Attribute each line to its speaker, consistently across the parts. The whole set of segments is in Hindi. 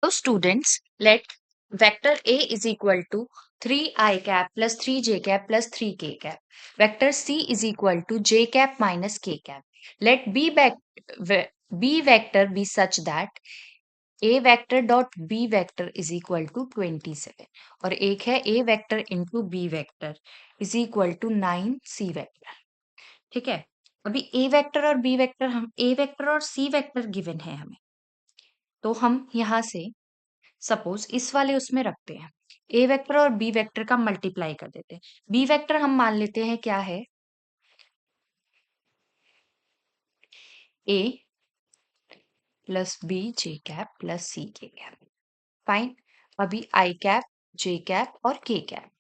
Speaker 1: So students, let vector A is equal to 3i cap plus 3j cap plus 3k cap. Vector C is equal to j cap minus k cap. Let B vector be such that A vector dot B vector is equal to 27 और एक है A vector into B vector is equal to 9C vector. ठीक है, अभी A vector और B vector हम A vector और C vector गिवन है हमें, तो हम यहाँ से सपोज इस वाले उसमें रखते हैं, ए वेक्टर और बी वेक्टर का मल्टीप्लाई कर देते हैं। बी वेक्टर हम मान लेते हैं क्या है, A plus B J cap plus C K cap. Fine, अभी आई कैप जे कैप और के कैप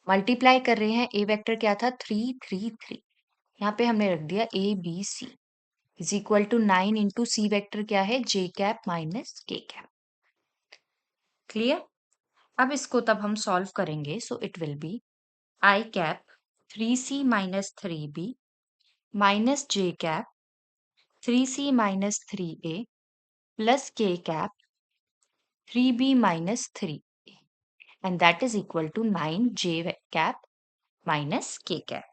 Speaker 1: मल्टीप्लाई कर रहे हैं। ए वेक्टर क्या था 3 3 3, यहाँ पे हमने रख दिया a b c is equal to 9 into c vector क्या है j cap minus k cap. Clear. अब इसको तब हम सॉल्व करेंगे, so it will be i cap 3c minus 3b minus j cap 3c minus 3a plus k cap 3b minus 3a and that is equal to 9j cap minus k cap।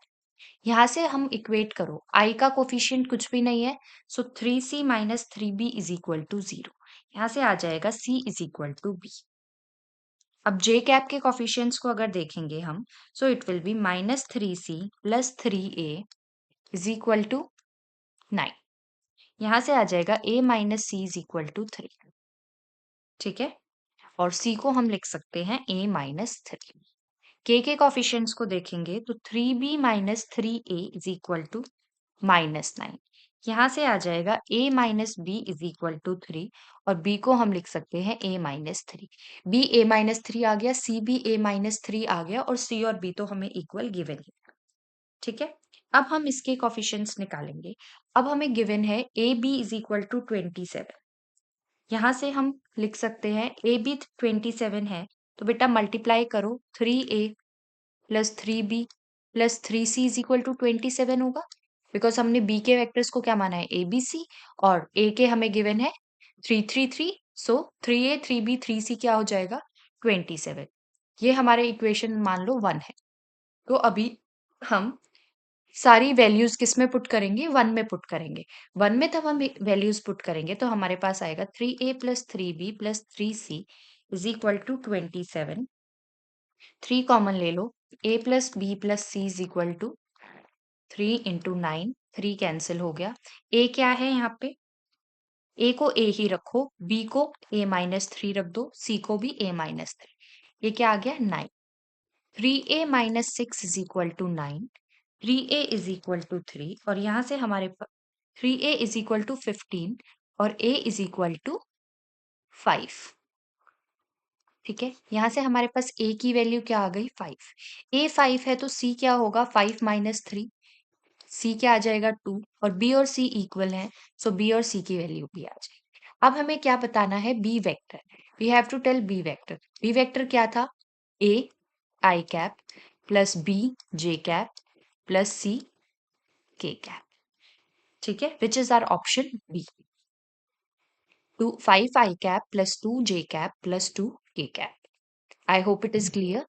Speaker 1: यहाँ से हम इक्वेट करो, i का कोफिशिएंट कुछ भी नहीं है, so 3c minus 3b is equal to 0। यहाँ से आ जाएगा c is equal to b। अब j कैप के कोफिशिएंट्स को अगर देखेंगे हम, so it will be minus 3c plus 3a is equal to 9। यहाँ से आ जाएगा a minus c is equal to 3। ठीक है, और c को हम लिख सकते हैं a माइनस 3। के कॉफिशिएंट्स को देखेंगे तो 3b minus 3a is equal to minus 9। यहाँ से आ जाएगा a minus b is equal to 3 और b को हम लिख सकते हैं a minus 3। b a minus 3 आ गया, c भी a माइनस 3 आ गया और c और b तो हमें इक्वल गिवन है। ठीक है, अब हम इसके कॉफिशिएंट्स निकालेंगे। अब हमें गिवन है a b is equal to 27। यहाँ से हम लिख सकते हैं ए बी 27 है, तो बेटा मल्टीप्लाई करो 3a plus 3b plus 3c is equal to 27 होगा, बिकॉज हमने b के वेक्टर्स को क्या माना है ए बी सी और a के हमें गिवन है 3 3 3, सो 3a 3b 3c क्या हो जाएगा 27। ये हमारे इक्वेशन मान लो 1 है। तो अभी हम सारी वैल्यूज किस में पुट करेंगे, 1 में पुट करेंगे। 1 में तब हम वैल्यूज पुट करेंगे तो हमारे पास आएगा 3a plus 3b plus 3c is equal to 27। 3 common ले लो, a plus b plus c is equal to 3 into 9, 3 cancel हो गया। a क्या है यहाँ पे, a को a ही रखो, b को a माइनस 3 रख दो, c को भी a माइनस 3। ये क्या आ गया 9। 3a minus 6 is equal to 9। 3a is equal to 3 और यहाँ से हमारे पास 3a इज इक्वल टू 15 और a इज इक्वल टू 5। ठीक है, यहाँ से हमारे पास a की वैल्यू क्या आ गई 5। a 5 है तो c क्या होगा 5 माइनस 3, c क्या आ जाएगा 2 और b और c इक्वल है, सो b और c की वैल्यू भी आ जाएगी। अब हमें क्या बताना है b vector, we have to tell b vector. b vector क्या था a i cap plus b j cap plus c k cap. ठीक है, which is our option b, 5 i cap plus 2 j cap plus 2 k cap. I hope it is clear.